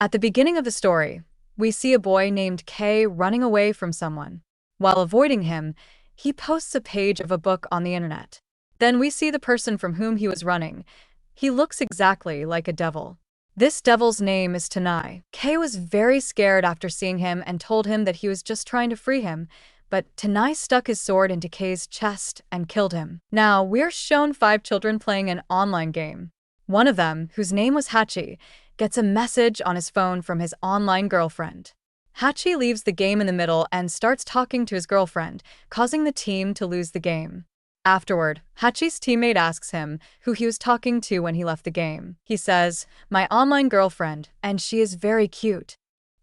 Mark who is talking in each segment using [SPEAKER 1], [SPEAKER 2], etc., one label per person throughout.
[SPEAKER 1] At the beginning of the story, we see a boy named K running away from someone. While avoiding him, he posts a page of a book on the internet. Then we see the person from whom he was running. He looks exactly like a devil. This devil's name is Tanai. K was very scared after seeing him and told him that he was just trying to free him, but Tanai stuck his sword into K's chest and killed him. Now, we're shown 5 children playing an online game. One of them, whose name was Hachi, gets a message on his phone from his online girlfriend. Hachi leaves the game in the middle and starts talking to his girlfriend, causing the team to lose the game. Afterward, Hachi's teammate asks him who he was talking to when he left the game. He says, "My online girlfriend, and she is very cute."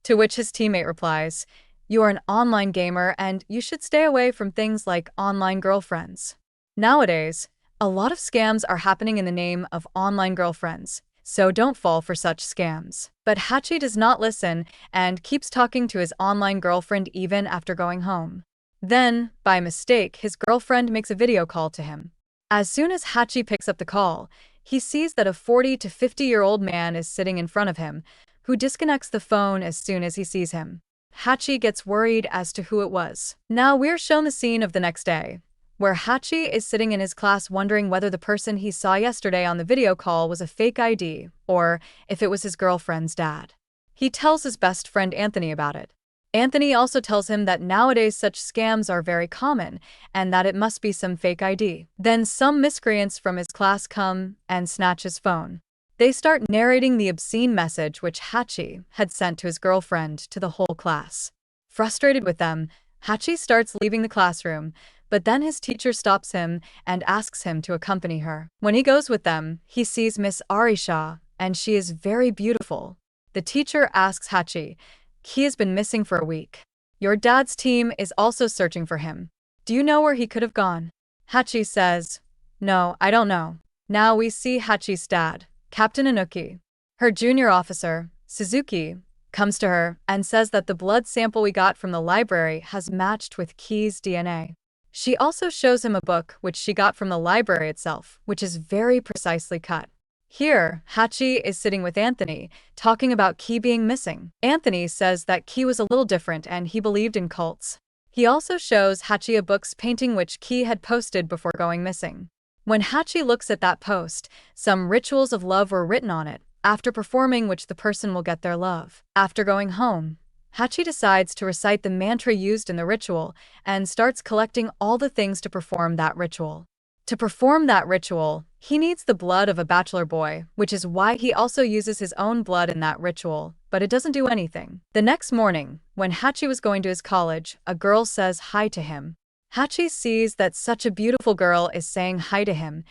[SPEAKER 1] To which his teammate replies, "You are an online gamer and you should stay away from things like online girlfriends." Nowadays, a lot of scams are happening in the name of online girlfriends, so don't fall for such scams. But Hachi does not listen and keeps talking to his online girlfriend even after going home. Then, by mistake, his girlfriend makes a video call to him. As soon as Hachi picks up the call, he sees that a 40 to 50-year-old man is sitting in front of him, who disconnects the phone as soon as he sees him. Hachi gets worried as to who it was. Now we're shown the scene of the next day, where Hachi is sitting in his class wondering whether the person he saw yesterday on the video call was a fake ID, or if it was his girlfriend's dad. He tells his best friend Anthony about it. Anthony also tells him that nowadays such scams are very common, and that it must be some fake ID. Then some miscreants from his class come and snatch his phone. They start narrating the obscene message which Hachi had sent to his girlfriend to the whole class. Frustrated with them, Hachi starts leaving the classroom, but then his teacher stops him and asks him to accompany her. When he goes with them, he sees Miss Arisha, and she is very beautiful. The teacher asks Hachi, "He has been missing for a week. Your dad's team is also searching for him. Do you know where he could have gone?" Hachi says, "No, I don't know." Now we see Hachi's dad, Captain Inuki. Her junior officer, Suzuki, comes to her and says that the blood sample we got from the library has matched with Key's DNA. She also shows him a book which she got from the library itself, which is very precisely cut. Here, Hachi is sitting with Anthony, talking about Key being missing. Anthony says that Key was a little different and he believed in cults. He also shows Hachi a book's painting which Key had posted before going missing. When Hachi looks at that post, some rituals of love were written on it, after performing which the person will get their love. After going home, Hachi decides to recite the mantra used in the ritual and starts collecting all the things to perform that ritual. To perform that ritual, he needs the blood of a bachelor boy, which is why he also uses his own blood in that ritual, but it doesn't do anything. The next morning, when Hachi was going to his college, a girl says hi to him. Hachi sees that such a beautiful girl is saying hi to him.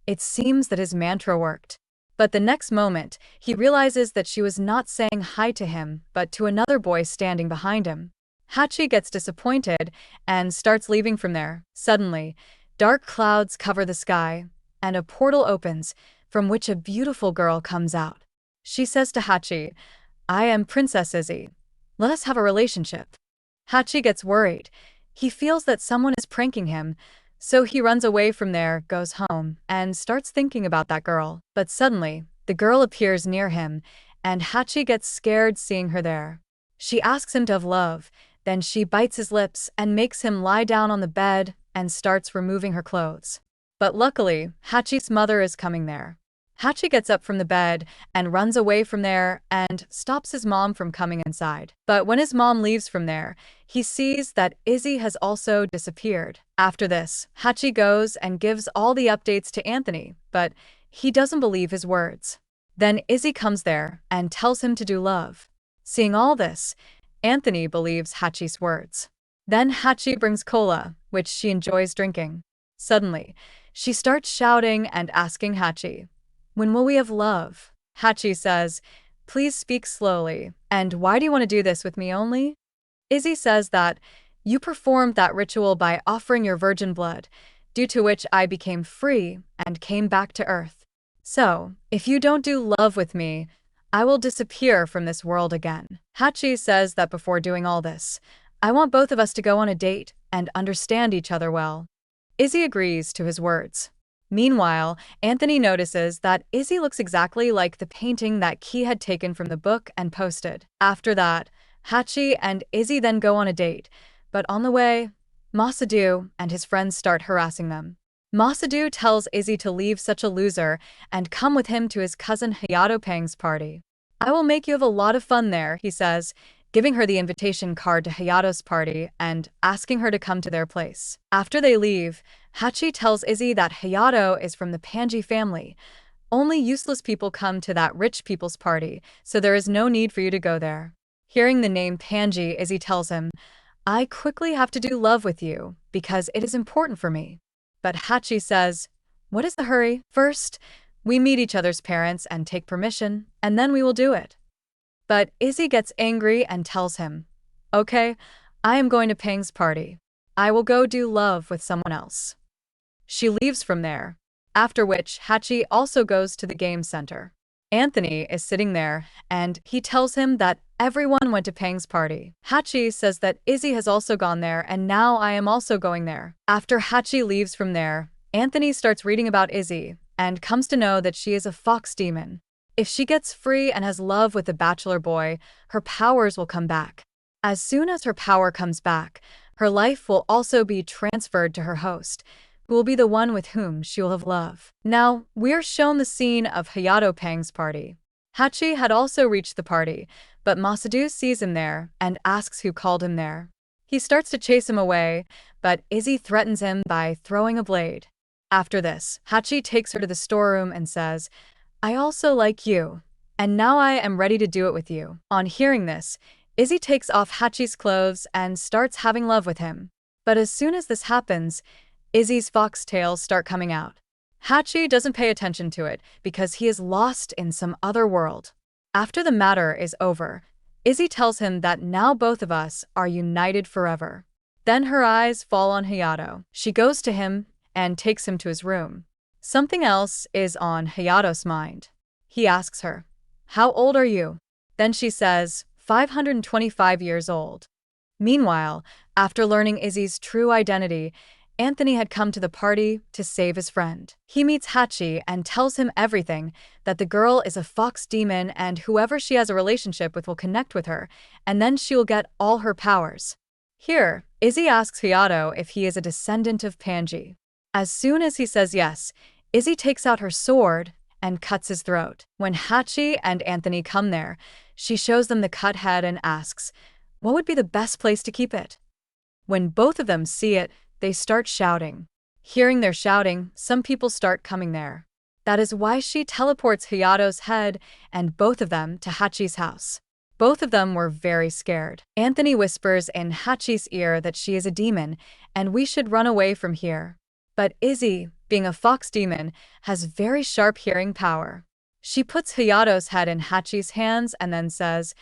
[SPEAKER 1] It seems that his mantra worked. But the next moment, he realizes that she was not saying hi to him, but to another boy standing behind him. Hachi gets disappointed and starts leaving from there. Suddenly, dark clouds cover the sky, and a portal opens, from which a beautiful girl comes out. She says to Hachi, "I am Princess Izzy. Let us have a relationship." Hachi gets worried. He feels that someone is pranking him, so he runs away from there, goes home, and starts thinking about that girl. But suddenly, the girl appears near him, and Hachi gets scared seeing her there. She asks him to have love, then she bites his lips and makes him lie down on the bed and starts removing her clothes. But luckily, Hachi's mother is coming there. Hachi gets up from the bed and runs away from there and stops his mom from coming inside. But when his mom leaves from there, he sees that Izzy has also disappeared. After this, Hachi goes and gives all the updates to Anthony, but he doesn't believe his words. Then Izzy comes there and tells him to do love. Seeing all this, Anthony believes Hachi's words. Then Hachi brings cola, which she enjoys drinking. Suddenly, she starts shouting and asking Hachi, "When will we have love?" Hachi says, "Please speak slowly, and why do you want to do this with me only?" Izzy says that, "You performed that ritual by offering your virgin blood, due to which I became free and came back to Earth. So, if you don't do love with me, I will disappear from this world again." Hachi says that before doing all this, "I want both of us to go on a date and understand each other well." Izzy agrees to his words. Meanwhile, Anthony notices that Izzy looks exactly like the painting that Key had taken from the book and posted. After that, Hachi and Izzy then go on a date, but on the way, Masadu and his friends start harassing them. Masadu tells Izzy to leave such a loser and come with him to his cousin Hayato Pang's party. I will make you have a lot of fun there, he says, giving her the invitation card to Hayato's party and asking her to come to their place. After they leave, Hachi tells Izzy that Hayato is from the Panji family. Only useless people come to that rich people's party, so there is no need for you to go there. Hearing the name Panji, Izzy tells him, I quickly have to do love with you, because it is important for me. But Hachi says, what is the hurry? First, we meet each other's parents and take permission, and then we will do it. But Izzy gets angry and tells him, okay, I am going to Pang's party. I will go do love with someone else. She leaves from there, after which Hachi also goes to the game center. Anthony is sitting there, and he tells him that everyone went to Pang's party. Hachi says that Izzy has also gone there, and now I am also going there. After Hachi leaves from there, Anthony starts reading about Izzy, and comes to know that she is a fox demon. If she gets free and has love with the bachelor boy, her powers will come back. As soon as her power comes back, her life will also be transferred to her host, who will be the one with whom she will have love. Now, we're shown the scene of Hayato Pang's party. Hachi had also reached the party, but Masadu sees him there and asks who called him there. He starts to chase him away, but Izzy threatens him by throwing a blade. After this, Hachi takes her to the storeroom and says, I also like you, and now I am ready to do it with you. On hearing this, Izzy takes off Hachi's clothes and starts having love with him. But as soon as this happens, Izzy's foxtails start coming out. Hachi doesn't pay attention to it because he is lost in some other world. After the matter is over, Izzy tells him that now both of us are united forever. Then her eyes fall on Hayato. She goes to him and takes him to his room. Something else is on Hayato's mind. He asks her, how old are you? Then she says, 525 years old. Meanwhile, after learning Izzy's true identity, Anthony had come to the party to save his friend. He meets Hachi and tells him everything, that the girl is a fox demon and whoever she has a relationship with will connect with her, and then she will get all her powers. Here, Izzy asks Hayato if he is a descendant of Panji. As soon as he says yes, Izzy takes out her sword and cuts his throat. When Hachi and Anthony come there, she shows them the cut head and asks, what would be the best place to keep it? When both of them see it, they start shouting. Hearing their shouting, some people start coming there. That is why she teleports Hayato's head and both of them to Hachi's house. Both of them were very scared. Anthony whispers in Hachi's ear that she is a demon and we should run away from here. But Izzy, being a fox demon, has very sharp hearing power. She puts Hayato's head in Hachi's hands and then says,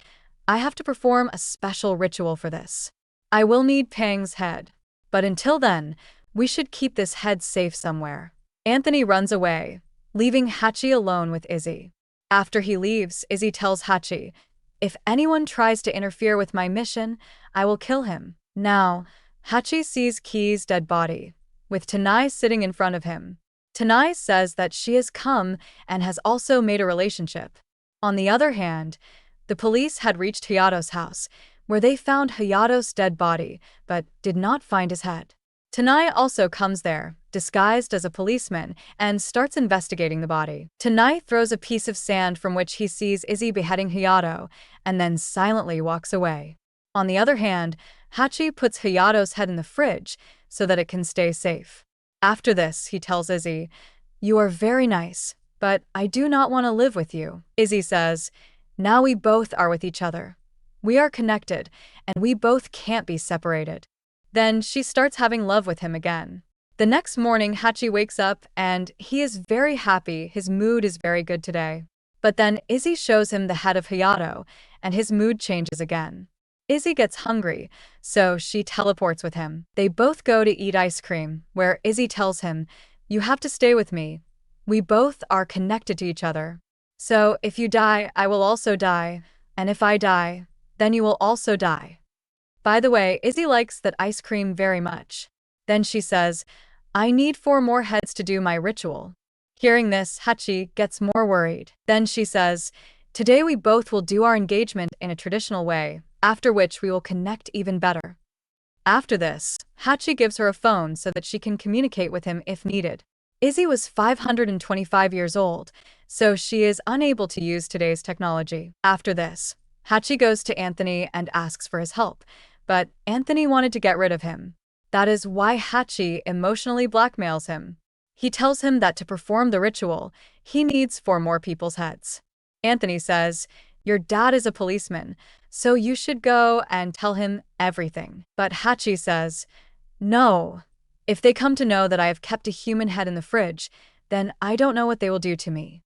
[SPEAKER 1] I have to perform a special ritual for this. I will need Pang's head. But until then, we should keep this head safe somewhere. Anthony runs away, leaving Hachi alone with Izzy. After he leaves, Izzy tells Hachi, if anyone tries to interfere with my mission, I will kill him. Now, Hachi sees Key's dead body, with Tanai sitting in front of him. Tanai says that she has come and has also made a relationship. On the other hand, the police had reached Hayato's house, where they found Hayato's dead body, but did not find his head. Tanai also comes there, disguised as a policeman, and starts investigating the body. Tanai throws a piece of sand from which he sees Izzy beheading Hayato, and then silently walks away. On the other hand, Hachi puts Hayato's head in the fridge so that it can stay safe. After this, he tells Izzy, you are very nice, but I do not want to live with you. Izzy says, now we both are with each other. We are connected, and we both can't be separated. Then she starts having love with him again. The next morning, Hachi wakes up, and he is very happy. His mood is very good today. But then Izzy shows him the head of Hayato, and his mood changes again. Izzy gets hungry, so she teleports with him. They both go to eat ice cream, where Izzy tells him, you have to stay with me. We both are connected to each other. So if you die, I will also die, and if I die, then you will also die. By the way, Izzy likes that ice cream very much. Then she says, I need 4 more heads to do my ritual. Hearing this, Hachi gets more worried. Then she says, today we both will do our engagement in a traditional way, after which we will connect even better. After this, Hachi gives her a phone so that she can communicate with him if needed. Izzy was 525 years old, so she is unable to use today's technology. After this, Hachi goes to Anthony and asks for his help, but Anthony wanted to get rid of him. That is why Hachi emotionally blackmails him. He tells him that to perform the ritual, he needs 4 more people's heads. Anthony says, your dad is a policeman, so you should go and tell him everything. But Hachi says, no. If they come to know that I have kept a human head in the fridge, then I don't know what they will do to me.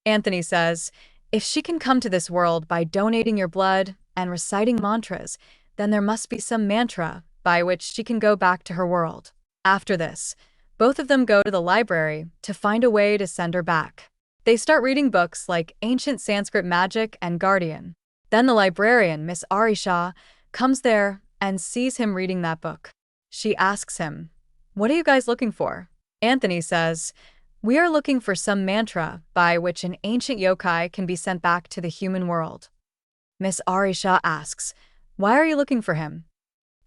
[SPEAKER 1] Anthony says, if she can come to this world by donating your blood and reciting mantras, then there must be some mantra by which she can go back to her world. After this, both of them go to the library to find a way to send her back. They start reading books like Ancient Sanskrit Magic and Guardian. Then the librarian, Miss Arisha, comes there and sees him reading that book. She asks him, what are you guys looking for? Anthony says, we are looking for some mantra by which an ancient yokai can be sent back to the human world. Miss Arisha asks, why are you looking for him?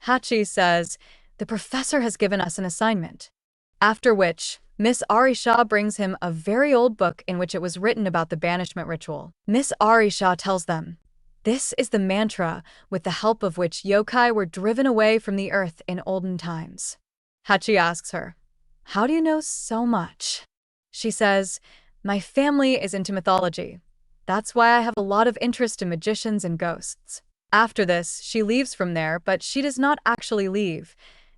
[SPEAKER 1] Hachi says, the professor has given us an assignment. After which, Miss Arisha brings him a very old book in which it was written about the banishment ritual. Miss Arisha tells them, this is the mantra with the help of which yokai were driven away from the earth in olden times. Hachi asks her, how do you know so much? She says, my family is into mythology. That's why I have a lot of interest in magicians and ghosts. After this, she leaves from there, but she does not actually leave.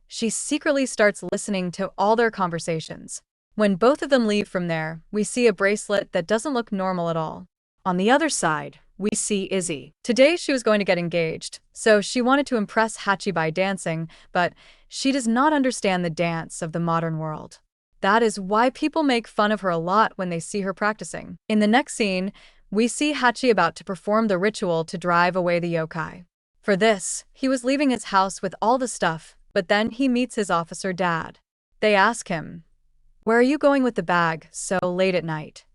[SPEAKER 1] She secretly starts listening to all their conversations. When both of them leave from there, we see a bracelet that doesn't look normal at all. On the other side, we see Izzy. Today she was going to get engaged, so she wanted to impress Hachi by dancing, but she does not understand the dance of the modern world. That is why people make fun of her a lot when they see her practicing. In the next scene, we see Hachi about to perform the ritual to drive away the yokai. For this, he was leaving his house with all the stuff, but then he meets his officer dad. They ask him, where are you going with the bag so late at night?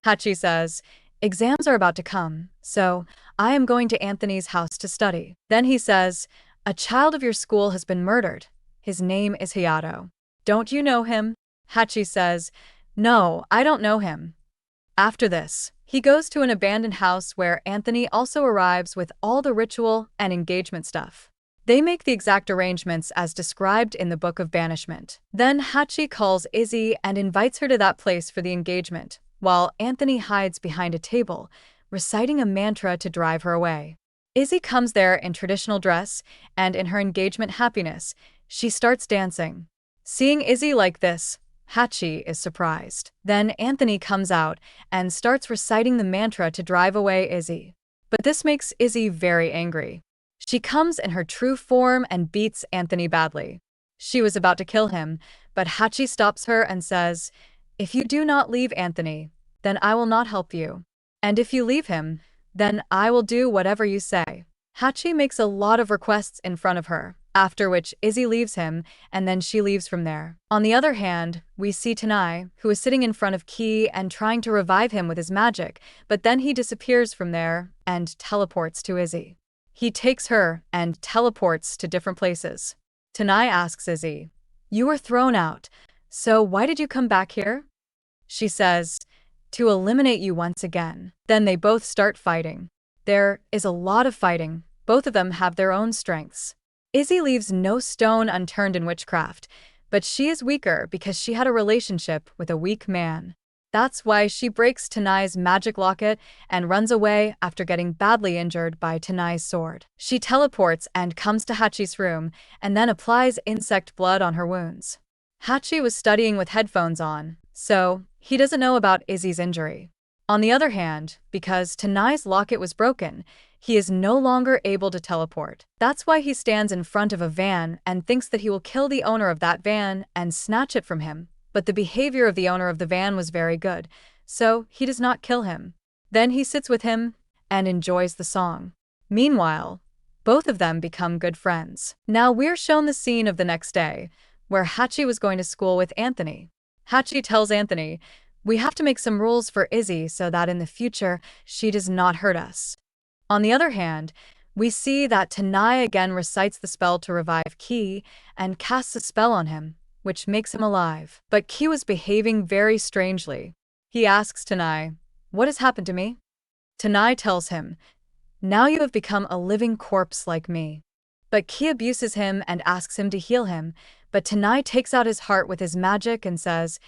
[SPEAKER 1] Hachi says, exams are about to come, so I am going to Anthony's house to study. Then he says, a child of your school has been murdered. His name is Hayato. Don't you know him? Hachi says, no, I don't know him. After this, he goes to an abandoned house where Anthony also arrives with all the ritual and engagement stuff. They make the exact arrangements as described in the Book of Banishment. Then Hachi calls Izzy and invites her to that place for the engagement, while Anthony hides behind a table, reciting a mantra to drive her away. Izzy comes there in traditional dress, and in her engagement happiness, she starts dancing. Seeing Izzy like this, Hachi is surprised. Then Anthony comes out and starts reciting the mantra to drive away Izzy. But this makes Izzy very angry. She comes in her true form and beats Anthony badly. She was about to kill him, but Hachi stops her and says, if you do not leave Anthony, then I will not help you. And if you leave him, then I will do whatever you say. Hachi makes a lot of requests in front of her, after which Izzy leaves him, and then she leaves from there. On the other hand, we see Tanai, who is sitting in front of Ki and trying to revive him with his magic, but then he disappears from there and teleports to Izzy. He takes her and teleports to different places. Tanai asks Izzy, you were thrown out, so why did you come back here? She says, to eliminate you once again. Then they both start fighting. There is a lot of fighting. Both of them have their own strengths. Izzy leaves no stone unturned in witchcraft, but she is weaker because she had a relationship with a weak man. That's why she breaks Tanai's magic locket and runs away after getting badly injured by Tanai's sword. She teleports and comes to Hachi's room and then applies insect blood on her wounds. Hachi was studying with headphones on, so he doesn't know about Izzy's injury. On the other hand, because Tanai's locket was broken, he is no longer able to teleport. That's why he stands in front of a van and thinks that he will kill the owner of that van and snatch it from him. But the behavior of the owner of the van was very good, so he does not kill him. Then he sits with him and enjoys the song. Meanwhile, both of them become good friends. Now we're shown the scene of the next day, where Hachi was going to school with Anthony. Hachi tells Anthony, "We have to make some rules for Izzy so that in the future she does not hurt us." On the other hand, we see that Tanai again recites the spell to revive Ki and casts a spell on him, which makes him alive. But Ki was behaving very strangely. He asks Tanai, "What has happened to me?" Tanai tells him, "Now you have become a living corpse like me." But Ki abuses him and asks him to heal him, but Tanai takes out his heart with his magic and says,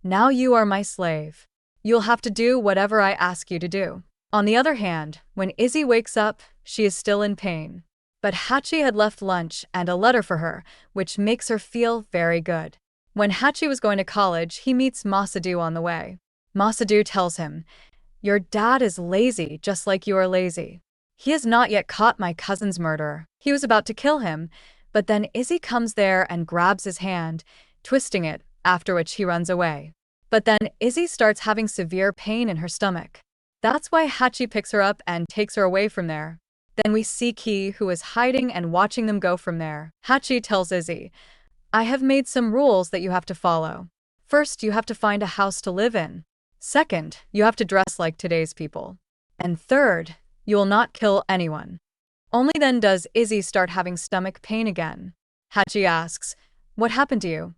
[SPEAKER 1] "Now you are my slave. You'll have to do whatever I ask you to do." On the other hand, when Izzy wakes up, she is still in pain. But Hachi had left lunch and a letter for her, which makes her feel very good. When Hachi was going to college, he meets Masadu on the way. Masadu tells him, "Your dad is lazy just like you are lazy. He has not yet caught my cousin's murderer." He was about to kill him, but then Izzy comes there and grabs his hand, twisting it, after which he runs away. But then Izzy starts having severe pain in her stomach. That's why Hachi picks her up and takes her away from there. Then we see Ki, who is hiding and watching them go from there. Hachi tells Izzy, "I have made some rules that you have to follow. First, you have to find a house to live in. Second, you have to dress like today's people. And third, you will not kill anyone." Only then does Izzy start having stomach pain again. Hachi asks, "What happened to you?"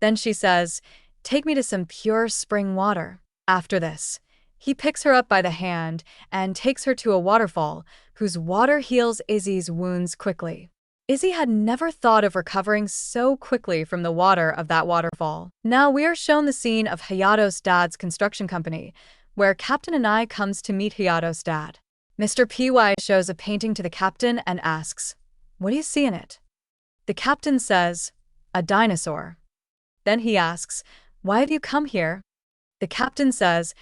[SPEAKER 1] Then she says, "Take me to some pure spring water." After this, he picks her up by the hand and takes her to a waterfall, whose water heals Izzy's wounds quickly. Izzy had never thought of recovering so quickly from the water of that waterfall. Now we are shown the scene of Hayato's dad's construction company, where Captain Anai comes to meet Hayato's dad. Mr. PY shows a painting to the captain and asks, "What do you see in it?" The captain says, "A dinosaur." Then he asks, "Why have you come here?" The captain says,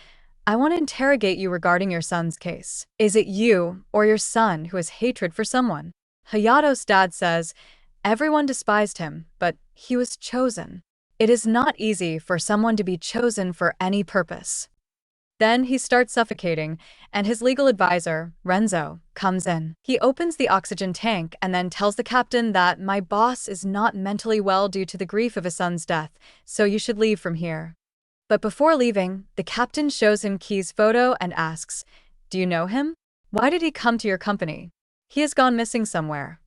[SPEAKER 1] "I want to interrogate you regarding your son's case. Is it you or your son who has hatred for someone?" Hayato's dad says, "Everyone despised him, but he was chosen. It is not easy for someone to be chosen for any purpose." Then he starts suffocating, and his legal advisor, Renzo, comes in. He opens the oxygen tank and then tells the captain that "My boss is not mentally well due to the grief of his son's death, so you should leave from here." But before leaving, the captain shows him Ki's photo and asks, "Do you know him? Why did he come to your company? He has gone missing somewhere."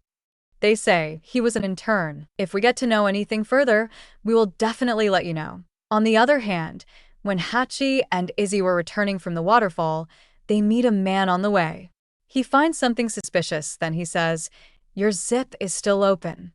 [SPEAKER 1] They say, "He was an intern. If we get to know anything further, we will definitely let you know." On the other hand, when Hachi and Izzy were returning from the waterfall, they meet a man on the way. He finds something suspicious, then he says, "Your zip is still open."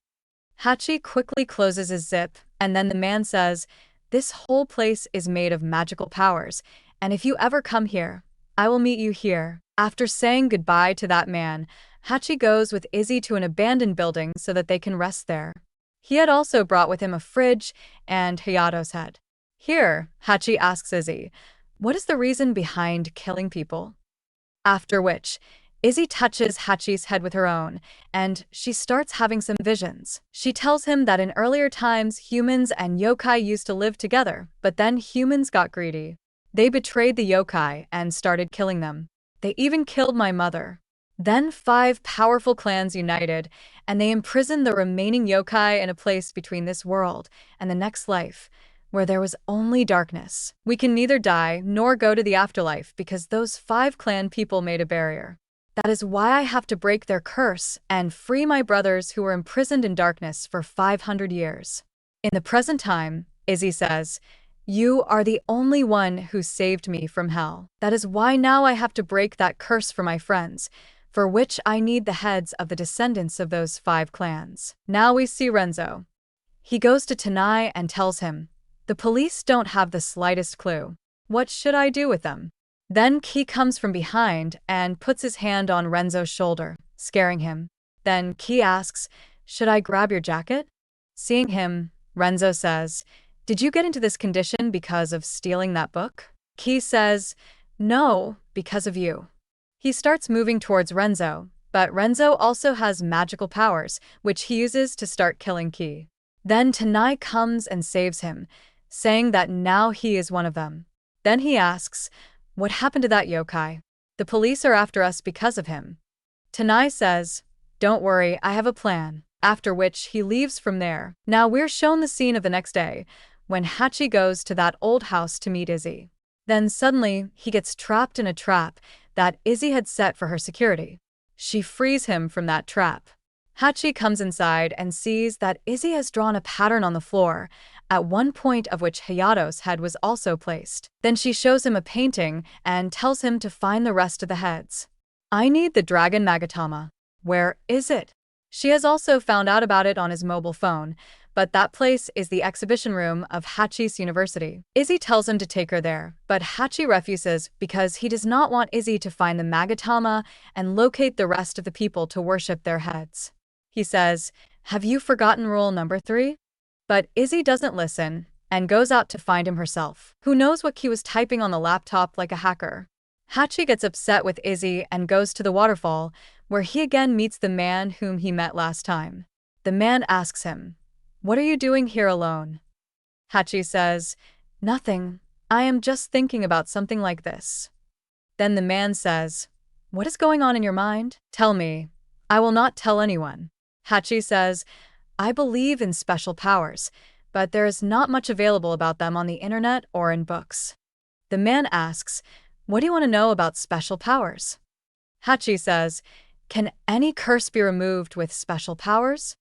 [SPEAKER 1] Hachi quickly closes his zip, and then the man says, "This whole place is made of magical powers, and if you ever come here, I will meet you here." After saying goodbye to that man, Hachi goes with Izzy to an abandoned building so that they can rest there. He had also brought with him a fridge and Hayato's head. Here, Hachi asks Izzy, "What is the reason behind killing people?" After which, Izzy touches Hachi's head with her own, and she starts having some visions. She tells him that in earlier times, humans and yokai used to live together, but then humans got greedy. They betrayed the yokai and started killing them. They even killed my mother. Then 5 powerful clans united, and they imprisoned the remaining yokai in a place between this world and the next life, where there was only darkness. We can neither die nor go to the afterlife because those 5 clan people made a barrier. That is why I have to break their curse and free my brothers who were imprisoned in darkness for 500 years. In the present time, Izzy says, "You are the only one who saved me from hell. That is why now I have to break that curse for my friends, for which I need the heads of the descendants of those 5 clans." Now we see Renzo. He goes to Tanai and tells him, "The police don't have the slightest clue. What should I do with them?" Then Ki comes from behind and puts his hand on Renzo's shoulder, scaring him. Then Ki asks, "Should I grab your jacket?" Seeing him, Renzo says, "Did you get into this condition because of stealing that book?" Ki says, "No, because of you." He starts moving towards Renzo, but Renzo also has magical powers, which he uses to start killing Ki. Then Tanai comes and saves him, saying that now he is one of them. Then he asks, "What happened to that yokai? The police are after us because of him." Tanai says, "Don't worry, I have a plan." after which he leaves from there. Now we're shown the scene of the next day, when Hachi goes to that old house to meet Izzy. Then suddenly, he gets trapped in a trap that Izzy had set for her security. She frees him from that trap. Hachi comes inside and sees that Izzy has drawn a pattern on the floor, at one point of which Hayato's head was also placed. Then she shows him a painting and tells him to find the rest of the heads. I need the dragon Magatama. Where is it? She has also found out about it on his mobile phone, but that place is the exhibition room of Hachi's university. Izzy tells him to take her there, but Hachi refuses because he does not want Izzy to find the Magatama and locate the rest of the people to worship their heads. He says, "Have you forgotten rule number 3? But Izzy doesn't listen and goes out to find him herself. Who knows what he was typing on the laptop like a hacker? Hachi gets upset with Izzy and goes to the waterfall, where he again meets the man whom he met last time. The man asks him, "What are you doing here alone?" Hachi says, "Nothing. I am just thinking about something like this." Then the man says, "What is going on in your mind? Tell me. I will not tell anyone." Hachi says, "I believe in special powers, but there is not much available about them on the internet or in books." The man asks, "What do you want to know about special powers?" Hachi says, "Can any curse be removed with special powers?"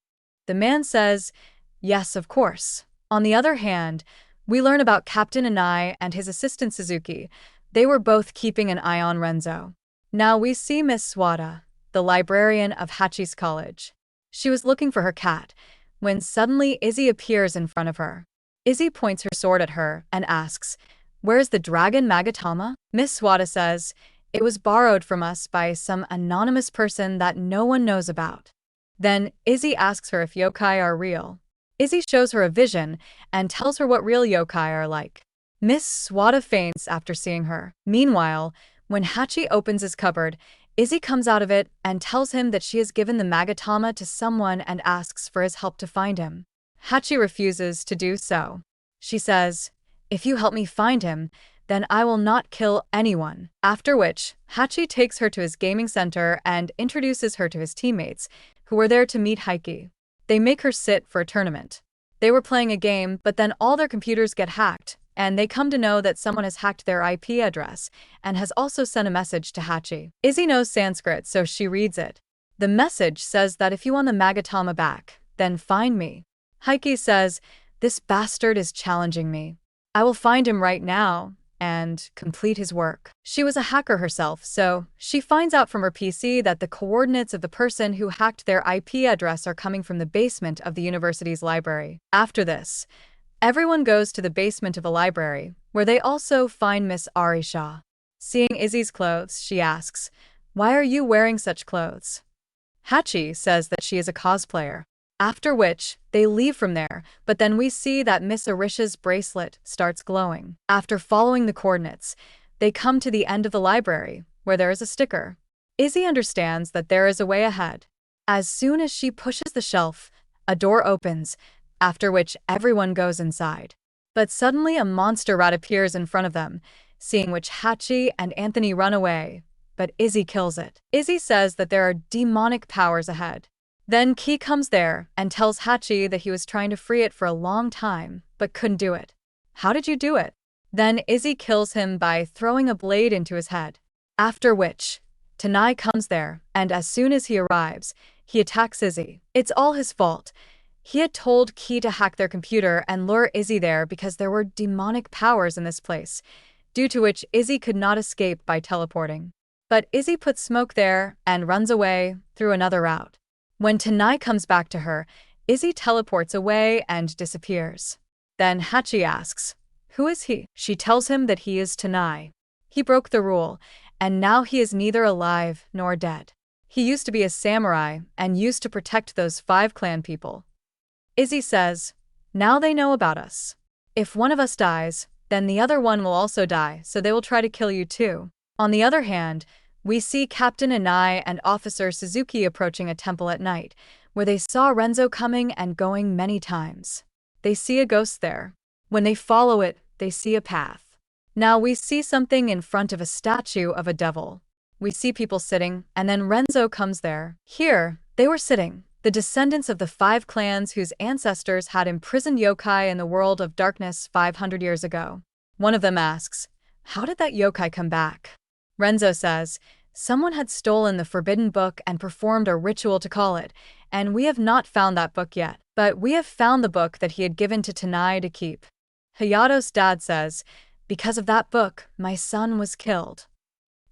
[SPEAKER 1] The man says, "Yes, of course." On the other hand, we learn about Captain Anai and his assistant Suzuki. They were both keeping an eye on Renzo. Now we see Miss Swada, the librarian of Hachi's college. She was looking for her cat, when suddenly Izzy appears in front of her. Izzy points her sword at her and asks, "Where's the dragon Magatama?" Miss Swada says, "It was borrowed from us by some anonymous person that no one knows about." Then Izzy asks her if yokai are real. Izzy shows her a vision and tells her what real yokai are like. Miss Swada faints after seeing her. Meanwhile, when Hachi opens his cupboard, Izzy comes out of it and tells him that she has given the Magatama to someone and asks for his help to find him. Hachi refuses to do so. She says, "If you help me find him, then I will not kill anyone." After which, Hachi takes her to his gaming center and introduces her to his teammates, who were there to meet Heike. They make her sit for a tournament. They were playing a game, but then all their computers get hacked, and they come to know that someone has hacked their IP address and has also sent a message to Hachi. Izzy knows Sanskrit, so she reads it. The message says that if you want the Magatama back, then find me. Heike says, "This bastard is challenging me. I will find him right now and complete his work." She was a hacker herself, so she finds out from her PC that the coordinates of the person who hacked their IP address are coming from the basement of the university's library. After this, everyone goes to the basement of a library, where they also find Miss Arisha. Seeing Izzy's clothes, she asks, "Why are you wearing such clothes?" Hachi says that she is a cosplayer. After which, they leave from there, but then we see that Miss Arisha's bracelet starts glowing. After following the coordinates, they come to the end of the library, where there is a sticker. Izzy understands that there is a way ahead. As soon as she pushes the shelf, a door opens, after which everyone goes inside. But suddenly a monster rat appears in front of them, seeing which Hachi and Anthony run away, but Izzy kills it. Izzy says that there are demonic powers ahead. Then Ki comes there and tells Hachi that he was trying to free it for a long time, but couldn't do it. "How did you do it?" Then Izzy kills him by throwing a blade into his head. After which, Tanai comes there, and as soon as he arrives, he attacks Izzy. It's all his fault. He had told Ki to hack their computer and lure Izzy there because there were demonic powers in this place, due to which Izzy could not escape by teleporting. But Izzy puts smoke there and runs away through another route. When Tanai comes back to her, Izzy teleports away and disappears. Then Hachi asks, "Who is he?" She tells him that he is Tanai. He broke the rule, and now he is neither alive nor dead. He used to be a samurai and used to protect those 5 clan people. Izzy says, "Now they know about us. If one of us dies, then the other one will also die, so they will try to kill you too." On the other hand, we see Captain Anai and Officer Suzuki approaching a temple at night, where they saw Renzo coming and going many times. They see a ghost there. When they follow it, they see a path. Now we see something in front of a statue of a devil. We see people sitting, and then Renzo comes there. Here, they were sitting, the descendants of the 5 clans whose ancestors had imprisoned yokai in the world of darkness 500 years ago. One of them asks, "How did that yokai come back?" Renzo says, "Someone had stolen the forbidden book and performed a ritual to call it, and we have not found that book yet, but we have found the book that he had given to Tanai to keep." Hayato's dad says, "Because of that book, my son was killed."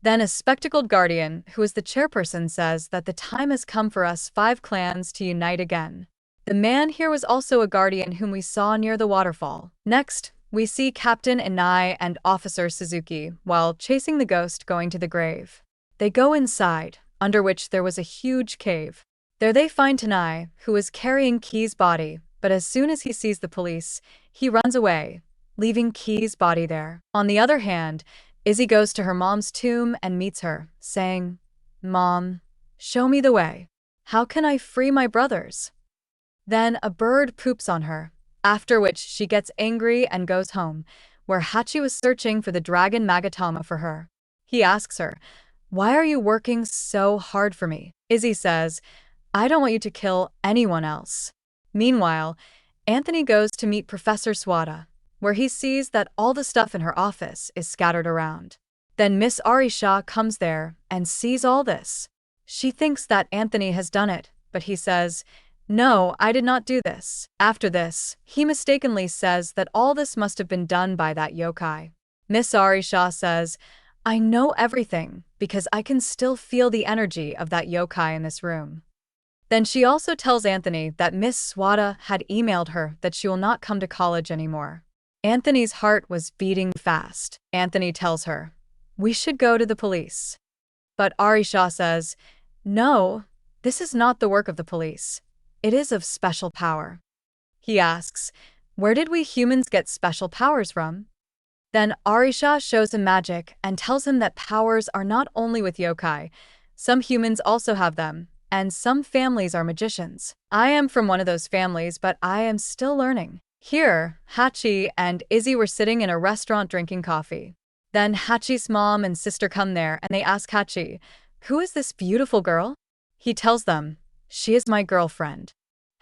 [SPEAKER 1] Then a spectacled guardian, who is the chairperson, says that the time has come for us 5 clans to unite again. The man here was also a guardian whom we saw near the waterfall. Next, we see Captain Inai and Officer Suzuki while chasing the ghost going to the grave. They go inside, under which there was a huge cave. There they find Tanai, who is carrying Key's body, but as soon as he sees the police, he runs away, leaving Key's body there. On the other hand, Izzy goes to her mom's tomb and meets her, saying, "Mom, show me the way. How can I free my brothers?" Then a bird poops on her, after which she gets angry and goes home, where Hachi was searching for the dragon Magatama for her. He asks her, "Why are you working so hard for me?" Izzy says, "I don't want you to kill anyone else." Meanwhile, Anthony goes to meet Professor Swada, where he sees that all the stuff in her office is scattered around. Then Miss Arisha comes there and sees all this. She thinks that Anthony has done it, but he says, "No, I did not do this." After this, he mistakenly says that all this must have been done by that yokai. Miss Arisha says, "I know everything because I can still feel the energy of that yokai in this room." Then she also tells Anthony that Miss Swada had emailed her that she will not come to college anymore. Anthony's heart was beating fast. Anthony tells her, "We should go to the police." But Arisha says, "No, this is not the work of the police. It is of special power." He asks, "Where did we humans get special powers from?" Then Arisha shows him magic and tells him that powers are not only with yokai. Some humans also have them, and some families are magicians. I am from one of those families, but I am still learning. Here, Hachi and Izzy were sitting in a restaurant drinking coffee. Then Hachi's mom and sister come there and they ask Hachi, "Who is this beautiful girl?" He tells them, "She is my girlfriend."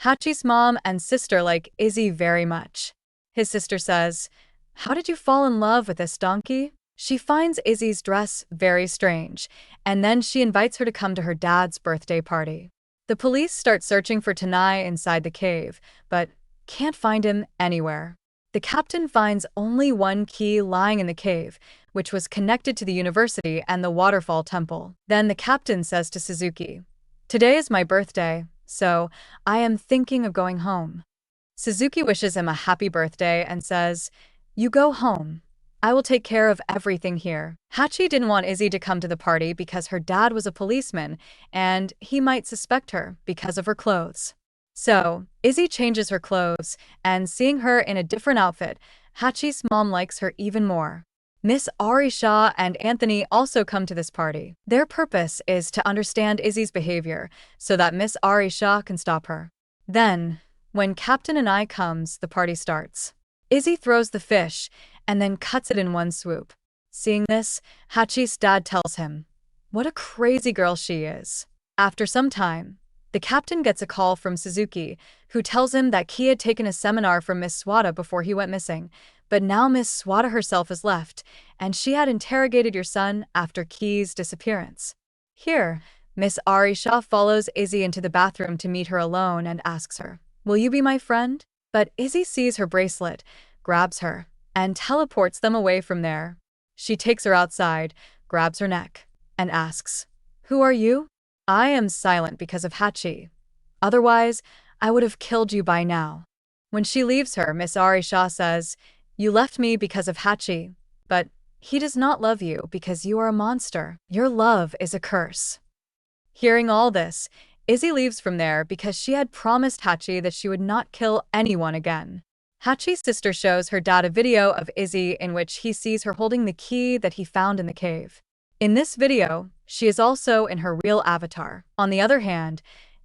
[SPEAKER 1] Hachi's mom and sister like Izzy very much. His sister says, "How did you fall in love with this donkey?" She finds Izzy's dress very strange, and then she invites her to come to her dad's birthday party. The police start searching for Tanai inside the cave, but can't find him anywhere. The captain finds only one key lying in the cave, which was connected to the university and the waterfall temple. Then the captain says to Suzuki, "Today is my birthday, so I am thinking of going home." Suzuki wishes him a happy birthday and says, "You go home. I will take care of everything here." Hachi didn't want Izzy to come to the party because her dad was a policeman and he might suspect her because of her clothes. So, Izzy changes her clothes, and seeing her in a different outfit, Hachi's mom likes her even more. Miss Arisha and Anthony also come to this party. Their purpose is to understand Izzy's behavior so that Miss Arisha can stop her. Then, when Captain Inai comes, the party starts. Izzy throws the fish and then cuts it in one swoop. Seeing this, Hachi's dad tells him, "What a crazy girl she is." After some time, the captain gets a call from Suzuki, who tells him that Key had taken a seminar from Miss Swada before he went missing, but now Miss Swada herself has left, and she had interrogated your son after Key's disappearance. Here, Miss Arisha follows Izzy into the bathroom to meet her alone and asks her, "Will you be my friend?" But Izzy sees her bracelet, grabs her, and teleports them away from there. She takes her outside, grabs her neck, and asks, "Who are you?" "I am silent because of Hachi. Otherwise, I would have killed you by now." When she leaves her, Miss Arisha says, "You left me because of Hachi, but he does not love you because you are a monster. Your love is a curse." Hearing all this, Izzy leaves from there because she had promised Hachi that she would not kill anyone again. Hachi's sister shows her dad a video of Izzy in which he sees her holding the key that he found in the cave. In this video, she is also in her real avatar. On the other hand,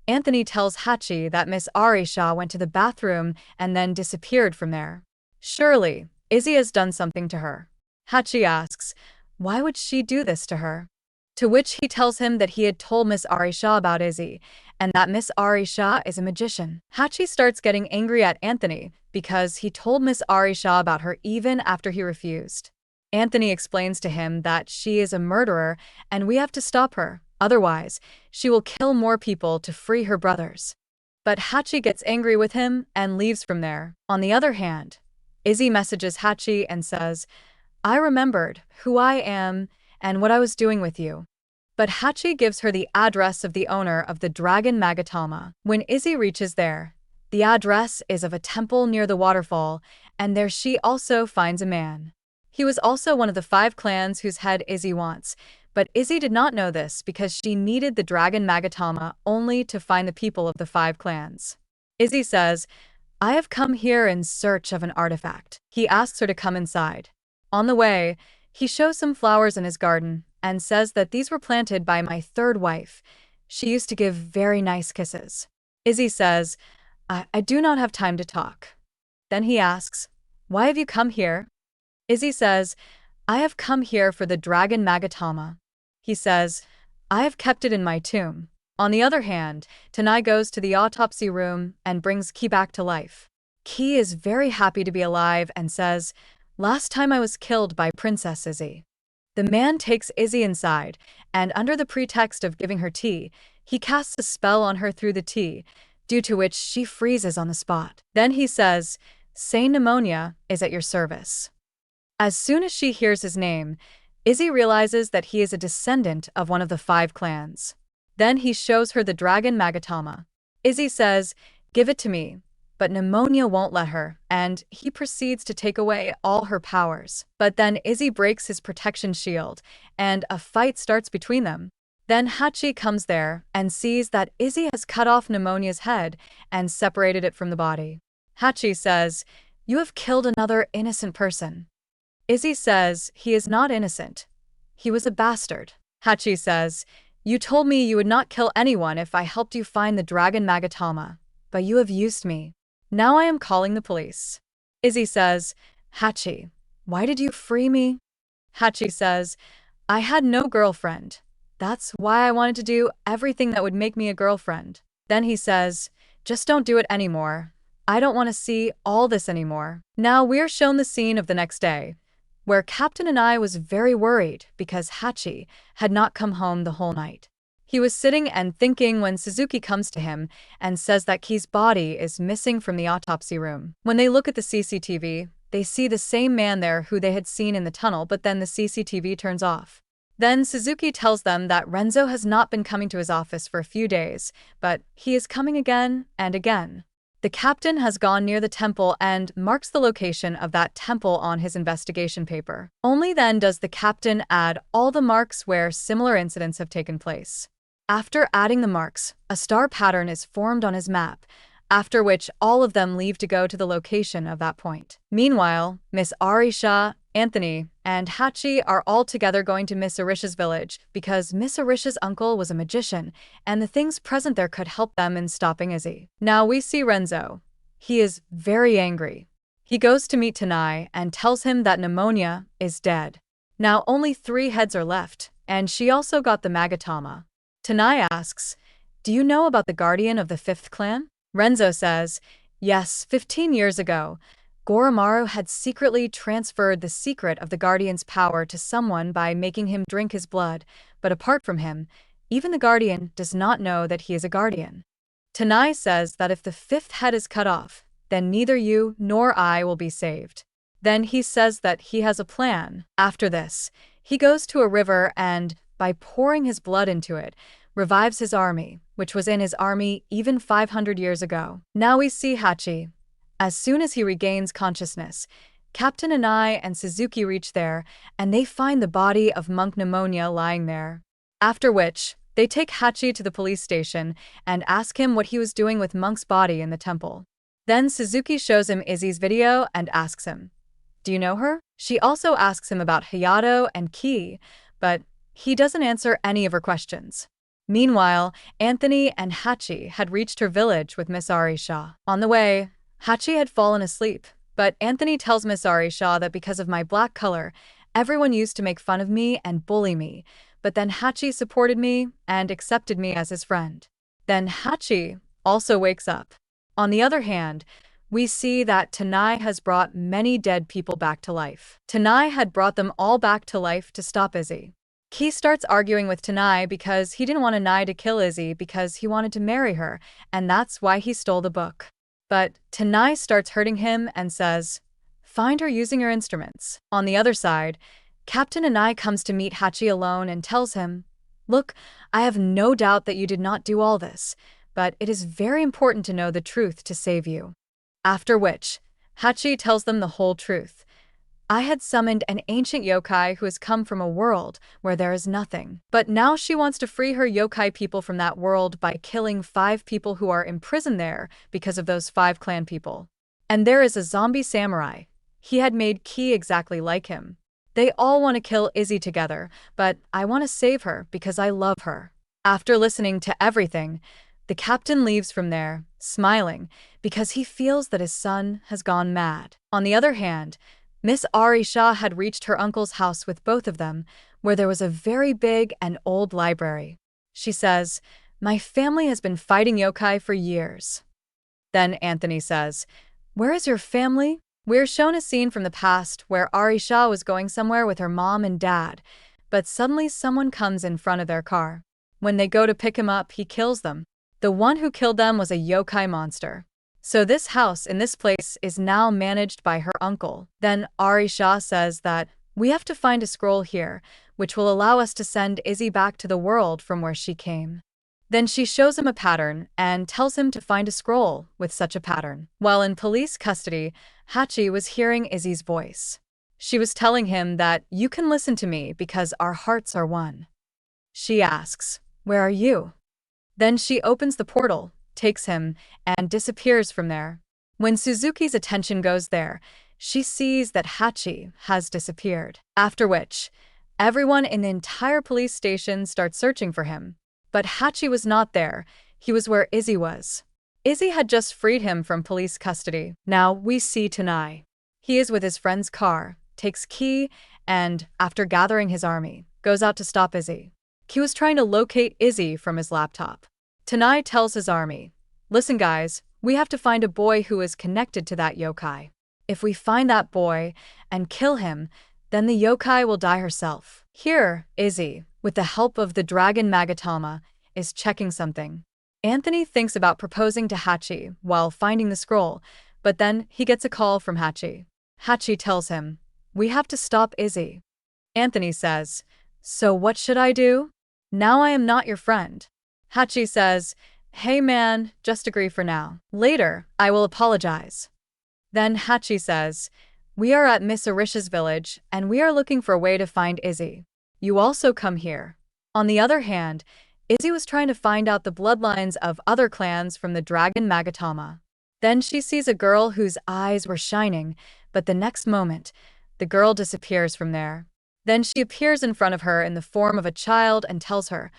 [SPEAKER 1] Anthony tells Hachi that Miss Arisha went to the bathroom and then disappeared from there. Surely, Izzy has done something to her. Hachi asks, why would she do this to her? To which he tells him that he had told Miss Arisha about Izzy, and that Miss Arisha is a magician. Hachi starts getting angry at Anthony because he told Miss Arisha about her even after he refused. Anthony explains to him that she is a murderer and we have to stop her, otherwise, she will kill more people to free her brothers. But Hachi gets angry with him and leaves from there. On the other hand, Izzy messages Hachi and says, I remembered who I am and what I was doing with you. But Hachi gives her the address of the owner of the Dragon Magatama. When Izzy reaches there, the address is of a temple near the waterfall, and there she also finds a man. He was also one of the 5 clans whose head Izzy wants, but Izzy did not know this because she needed the Dragon Magatama only to find the people of the 5 clans. Izzy says, I have come here in search of an artifact. He asks her to come inside. On the way, he shows some flowers in his garden and says that these were planted by my 3rd wife. She used to give very nice kisses. Izzy says, I do not have time to talk. Then he asks, why have you come here? Izzy says, I have come here for the Dragon Magatama. He says, I have kept it in my tomb. On the other hand, Tanai goes to the autopsy room and brings Ki back to life. Ki is very happy to be alive and says, last time I was killed by Princess Izzy. The man takes Izzy inside, and under the pretext of giving her tea, he casts a spell on her through the tea, due to which she freezes on the spot. Then he says, Saint Pneumonia is at your service. As soon as she hears his name, Izzy realizes that he is a descendant of one of the 5 clans. Then he shows her the Dragon Magatama. Izzy says, give it to me, but Pneumonia won't let her, and he proceeds to take away all her powers. But then Izzy breaks his protection shield, and a fight starts between them. Then Hachi comes there and sees that Izzy has cut off Pneumonia's head and separated it from the body. Hachi says, you have killed another innocent person. Izzy says he is not innocent. He was a bastard. Hachi says, you told me you would not kill anyone if I helped you find the Dragon Magatama, but you have used me. Now I am calling the police. Izzy says, Hachi, why did you free me? Hachi says, I had no girlfriend. That's why I wanted to do everything that would make me a girlfriend. Then he says, just don't do it anymore. I don't want to see all this anymore. Now we're shown the scene of the next day, where Captain and I was very worried because Hachi had not come home the whole night. He was sitting and thinking when Suzuki comes to him and says that Ki's body is missing from the autopsy room. When they look at the CCTV, they see the same man there who they had seen in the tunnel, but then the CCTV turns off. Then Suzuki tells them that Renzo has not been coming to his office for a few days, but he is coming again and again. The captain has gone near the temple and marks the location of that temple on his investigation paper. Only then does the captain add all the marks where similar incidents have taken place. After adding the marks, a star pattern is formed on his map, after which all of them leave to go to the location of that point. Meanwhile, Miss Arisha, Anthony, and Hachi are all together going to Miss Arisha's village because Miss Arisha's uncle was a magician and the things present there could help them in stopping Izzy. Now we see Renzo. He is very angry. He goes to meet Tanai and tells him that Pneumonia is dead. Now only 3 heads are left, and she also got the Magatama. Tanai asks, do you know about the guardian of the 5th clan? Renzo says, yes, 15 years ago, Goromaru had secretly transferred the secret of the Guardian's power to someone by making him drink his blood, but apart from him, even the Guardian does not know that he is a Guardian. Tanai says that if the 5th head is cut off, then neither you nor I will be saved. Then he says that he has a plan. After this, he goes to a river and, by pouring his blood into it, revives his army, which was in his army even 500 years ago. Now we see Hachi. As soon as he regains consciousness, Captain Anai and Suzuki reach there, and they find the body of Monk Pneumonia lying there. After which, they take Hachi to the police station and ask him what he was doing with Monk's body in the temple. Then Suzuki shows him Izzy's video and asks him, do you know her? She also asks him about Hayato and Ki, but he doesn't answer any of her questions. Meanwhile, Anthony and Hachi had reached her village with Miss Arisha. On the way, Hachi had fallen asleep, but Anthony tells Miss Arisha that because of my black color, everyone used to make fun of me and bully me, but then Hachi supported me and accepted me as his friend. Then Hachi also wakes up. On the other hand, we see that Tanai has brought many dead people back to life. Tanai had brought them all back to life to stop Izzy. Ki starts arguing with Tanai because he didn't want Tanai to kill Izzy because he wanted to marry her, and that's why he stole the book. But Tanai starts hurting him and says, "Find her using her instruments." On the other side, Captain Anai comes to meet Hachi alone and tells him, "Look, I have no doubt that you did not do all this, but it is very important to know the truth to save you." After which, Hachi tells them the whole truth. "I had summoned an ancient yokai who has come from a world where there is nothing. But now she wants to free her yokai people from that world by killing 5 people who are imprisoned there because of those 5 clan people. And there is a zombie samurai. He had made Ki exactly like him. They all want to kill Izzy together, but I want to save her because I love her." After listening to everything, the captain leaves from there, smiling, because he feels that his son has gone mad. On the other hand, Miss Arisha had reached her uncle's house with both of them, where there was a very big and old library. She says, "My family has been fighting yokai for years." Then Anthony says, "Where is your family?" We're shown a scene from the past where Arisha was going somewhere with her mom and dad, but suddenly someone comes in front of their car. When they go to pick him up, he kills them. The one who killed them was a yokai monster. So this house in this place is now managed by her uncle. Then Arisha says that we have to find a scroll here, which will allow us to send Izzy back to the world from where she came. Then she shows him a pattern and tells him to find a scroll with such a pattern. While in police custody, Hachi was hearing Izzy's voice. She was telling him that you can listen to me because our hearts are one. She asks, "Where are you?" Then she opens the portal, takes him, and disappears from there. When Suzuki's attention goes there, she sees that Hachi has disappeared. After which, everyone in the entire police station starts searching for him. But Hachi was not there. He was where Izzy was. Izzy had just freed him from police custody. Now we see Tanai. He is with his friend's car, takes Ki, and, after gathering his army, goes out to stop Izzy. Ki was trying to locate Izzy from his laptop. Tanai tells his army, "Listen guys, we have to find a boy who is connected to that yokai. If we find that boy and kill him, then the yokai will die herself." Here, Izzy, with the help of the dragon Magatama, is checking something. Anthony thinks about proposing to Hachi while finding the scroll, but then he gets a call from Hachi. Hachi tells him, "We have to stop Izzy." Anthony says, "So what should I do? Now I am not your friend." Hachi says, "Hey man, just agree for now. Later, I will apologize." Then Hachi says, "We are at Miss Arisha's village, and we are looking for a way to find Izzy. You also come here." On the other hand, Izzy was trying to find out the bloodlines of other clans from the dragon Magatama. Then she sees a girl whose eyes were shining, but the next moment, the girl disappears from there. Then she appears in front of her in the form of a child and tells her,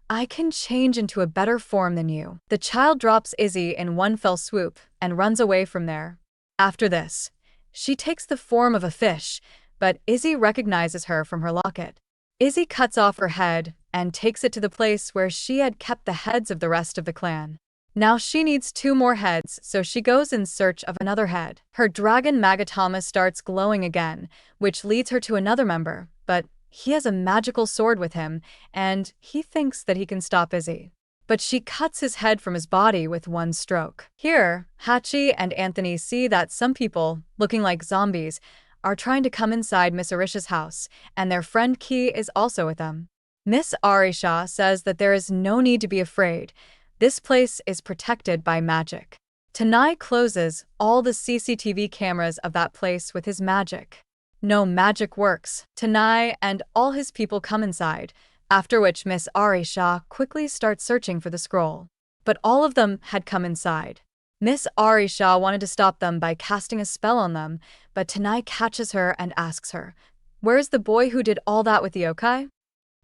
[SPEAKER 1] "I can change into a better form than you." The child drops Izzy in one fell swoop and runs away from there. After this, she takes the form of a fish, but Izzy recognizes her from her locket. Izzy cuts off her head and takes it to the place where she had kept the heads of the rest of the clan. Now she needs 2 more heads, so she goes in search of another head. Her dragon Magatama starts glowing again, which leads her to another member, but he has a magical sword with him, and he thinks that he can stop Izzy. But she cuts his head from his body with one stroke. Here, Hachi and Anthony see that some people, looking like zombies, are trying to come inside Miss Arisha's house, and their friend Ki is also with them. Miss Arisha says that there is no need to be afraid. This place is protected by magic. Tanai closes all the CCTV cameras of that place with his magic. No magic works. Tanai and all his people come inside, after which Miss Arisha quickly starts searching for the scroll. But all of them had come inside. Miss Arisha wanted to stop them by casting a spell on them, but Tanai catches her and asks her, "Where's the boy who did all that with the yokai?"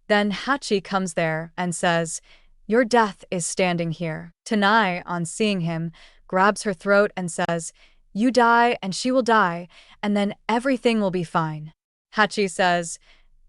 [SPEAKER 1] Then Hachi comes there and says, "Your death is standing here." Tanai, on seeing him, grabs her throat and says, "You die and she will die, and then everything will be fine." Hachi says,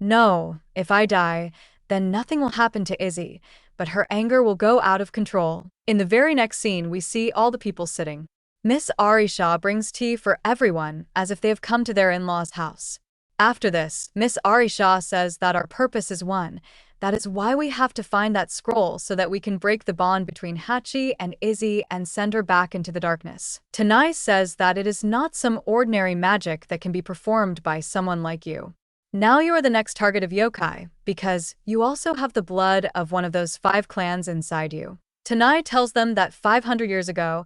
[SPEAKER 1] "No, if I die, then nothing will happen to Izzy, but her anger will go out of control. In the very next scene, we see all the people sitting. Miss Arisha brings tea for everyone as if they have come to their in-laws' house. After this, Miss Arisha says that our purpose is one. That is why we have to find that scroll so that we can break the bond between Hachi and Izzy and send her back into the darkness. Tanai says that it is not some ordinary magic that can be performed by someone like you. Now you are the next target of yokai, because you also have the blood of one of those 5 clans inside you. Tanai tells them that 500 years ago,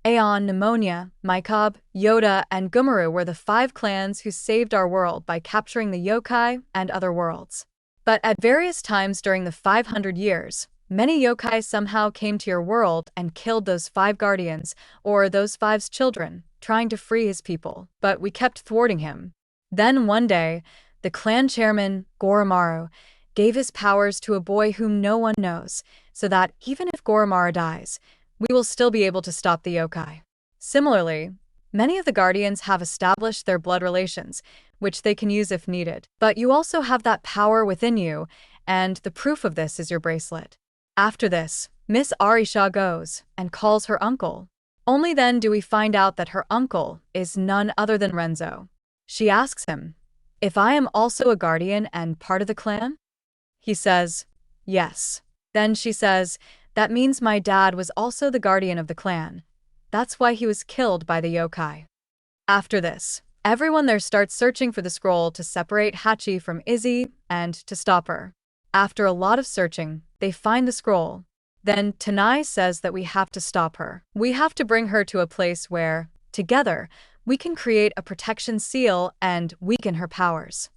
[SPEAKER 1] Aeon, Pneumonia, Mykob, Yoda, and Gumaru were the 5 clans who saved our world by capturing the yokai and other worlds. But at various times during the 500 years, many yokai somehow came to your world and killed those 5 guardians, or those 5's children, trying to free his people. But we kept thwarting him. Then one day, the clan chairman, Goromaru, gave his powers to a boy whom no one knows, so that even if Goromaru dies, we will still be able to stop the yokai. Similarly, many of the guardians have established their blood relations, which they can use if needed. But you also have that power within you, and the proof of this is your bracelet. After this, Miss Arisha goes and calls her uncle. Only then do we find out that her uncle is none other than Renzo. She asks him, "If I am also a guardian and part of the clan?" He says, "Yes." Then she says, "That means my dad was also the guardian of the clan. That's why he was killed by the yokai." After this, everyone there starts searching for the scroll to separate Hachi from Izzy and to stop her. After a lot of searching, they find the scroll. Then Tanai says that we have to stop her. We have to bring her to a place where, together, we can create a protection seal and weaken her powers.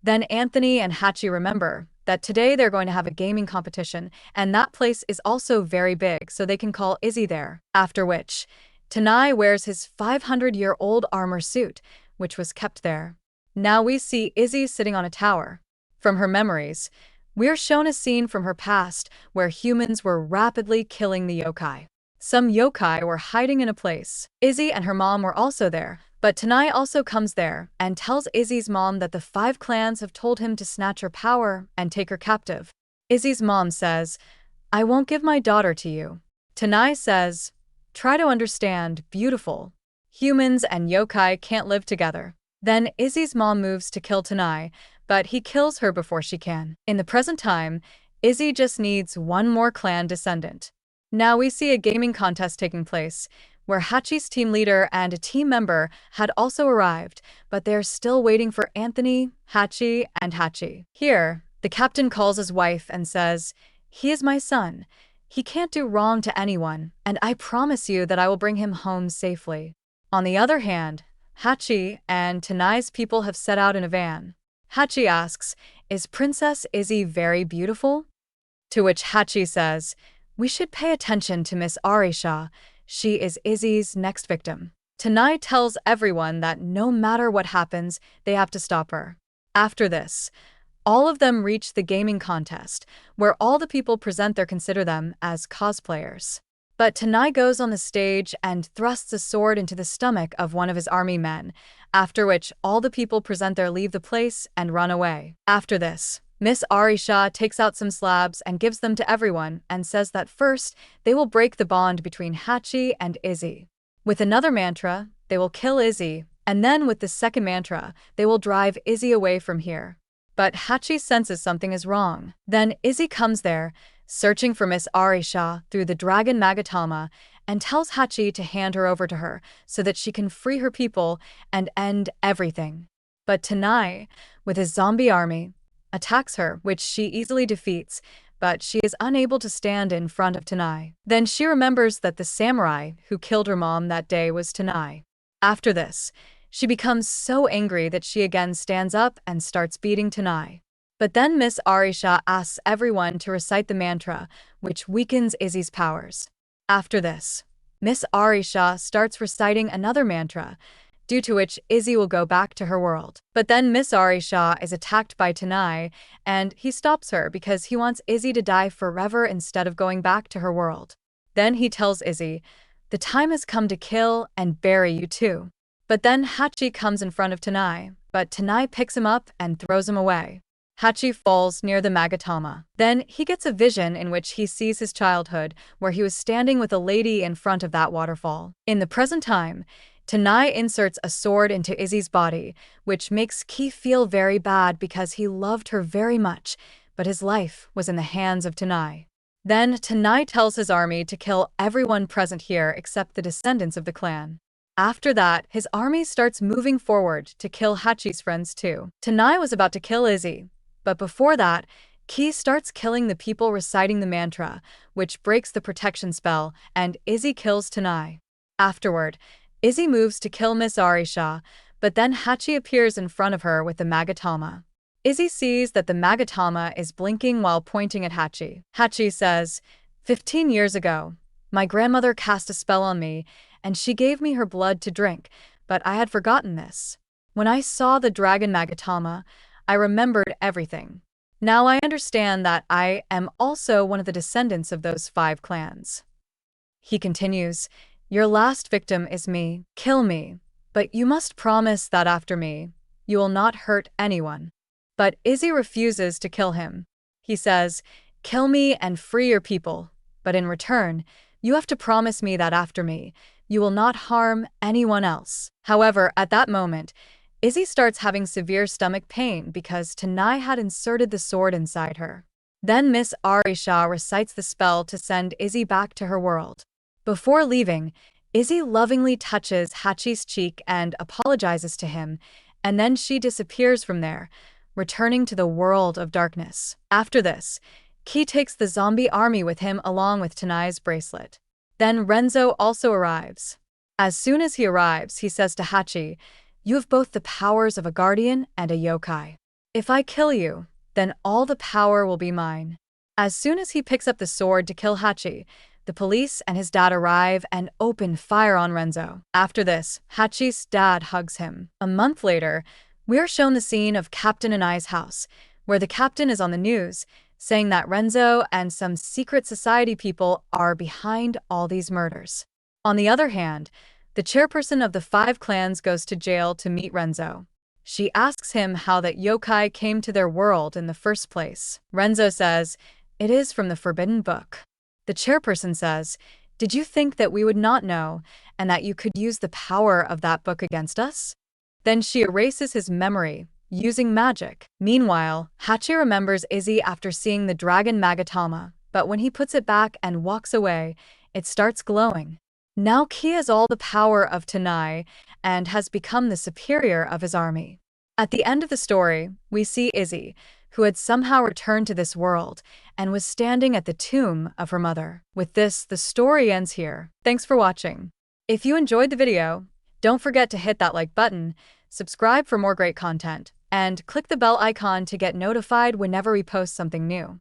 [SPEAKER 1] Then Anthony and Hachi remember that today they're going to have a gaming competition, and that place is also very big, so they can call Izzy there. After which, Tanai wears his 500-year-old armor suit, which was kept there. Now we see Izzy sitting on a tower. From her memories, we're shown a scene from her past where humans were rapidly killing the yokai. Some yokai were hiding in a place. Izzy and her mom were also there, but Tanai also comes there and tells Izzy's mom that the 5 clans have told him to snatch her power and take her captive. Izzy's mom says, "I won't give my daughter to you." Tanai says, "Try to understand, beautiful. Humans and yokai can't live together." Then Izzy's mom moves to kill Tanai, but he kills her before she can. In the present time, Izzy just needs one more clan descendant. Now we see a gaming contest taking place, where Hachi's team leader and a team member had also arrived, but they're still waiting for Anthony, Hachi, and Hachi. Here, the captain calls his wife and says, "He is my son. He can't do wrong to anyone, and I promise you that I will bring him home safely." On the other hand, Hachi and Tanai's people have set out in a van. Hachi asks, "Is Princess Izzy very beautiful?" To which Hachi says, "We should pay attention to Miss Arisha. She is Izzy's next victim." Tanai tells everyone that no matter what happens, they have to stop her. After this, all of them reach the gaming contest, where all the people present their consider them as cosplayers. But Tanai goes on the stage and thrusts a sword into the stomach of one of his army men, after which all the people present their leave the place and run away. After this, Miss Arisha takes out some slabs and gives them to everyone and says that first, they will break the bond between Hachi and Izzy. With another mantra, they will kill Izzy, and then with the second mantra, they will drive Izzy away from here. But Hachi senses something is wrong. Then Izzy comes there, searching for Miss Arisha through the dragon Magatama, and tells Hachi to hand her over to her so that she can free her people and end everything. But Tanai, with his zombie army, attacks her, which she easily defeats, but she is unable to stand in front of Tanai. Then she remembers that the samurai who killed her mom that day was Tanai. After this, she becomes so angry that she again stands up and starts beating Tanai. But then Miss Arisha asks everyone to recite the mantra, which weakens Izzy's powers. After this, Miss Arisha starts reciting another mantra, due to which Izzy will go back to her world. But then Miss Arisha is attacked by Tanai, and he stops her because he wants Izzy to die forever instead of going back to her world. Then he tells Izzy, "The time has come to kill and bury you too." But then Hachi comes in front of Tanai, but Tanai picks him up and throws him away. Hachi falls near the Magatama. Then he gets a vision in which he sees his childhood, where he was standing with a lady in front of that waterfall. In the present time, Tanai inserts a sword into Izzy's body, which makes Ki feel very bad because he loved her very much, but his life was in the hands of Tanai. Then Tanai tells his army to kill everyone present here except the descendants of the clan. After that, his army starts moving forward to kill Hachi's friends too. Tanai was about to kill Izzy, but before that, Ki starts killing the people reciting the mantra, which breaks the protection spell, and Izzy kills Tanai. Afterward, Izzy moves to kill Miss Arisha, but then Hachi appears in front of her with the Magatama. Izzy sees that the Magatama is blinking while pointing at Hachi. Hachi says, 15 years ago, my grandmother cast a spell on me, and she gave me her blood to drink, but I had forgotten this. When I saw the dragon Magatama, I remembered everything. Now I understand that I am also one of the descendants of those 5 clans. He continues, your last victim is me. Kill me, but you must promise that after me, you will not hurt anyone. But Izzy refuses to kill him. He says, kill me and free your people, but in return, you have to promise me that after me, you will not harm anyone else. However, at that moment, Izzy starts having severe stomach pain because Tanai had inserted the sword inside her. Then Miss Arisha recites the spell to send Izzy back to her world. Before leaving, Izzy lovingly touches Hachi's cheek and apologizes to him, and then she disappears from there, returning to the world of darkness. After this, Ki takes the zombie army with him along with Tanai's bracelet. Then Renzo also arrives. As soon as he arrives, he says to Hachi, you have both the powers of a guardian and a yokai. If I kill you, then all the power will be mine. As soon as he picks up the sword to kill Hachi, the police and his dad arrive and open fire on Renzo. After this, Hachi's dad hugs him. A month later, we are shown the scene of Captain Anai's house, where the captain is on the news, saying that Renzo and some secret society people are behind all these murders. On the other hand, the chairperson of the 5 clans goes to jail to meet Renzo. She asks him how that yokai came to their world in the first place. Renzo says, it is from the forbidden book. The chairperson says, did you think that we would not know and that you could use the power of that book against us? Then she erases his memory, using magic. Meanwhile, Hachi remembers Izzy after seeing the dragon Magatama, but when he puts it back and walks away, it starts glowing. Now Ki has all the power of Tanai and has become the superior of his army. At the end of the story, we see Izzy, who had somehow returned to this world and was standing at the tomb of her mother. With this, the story ends here. Thanks for watching. If you enjoyed the video, don't forget to hit that like button, subscribe for more great content, and click the bell icon to get notified whenever we post something new.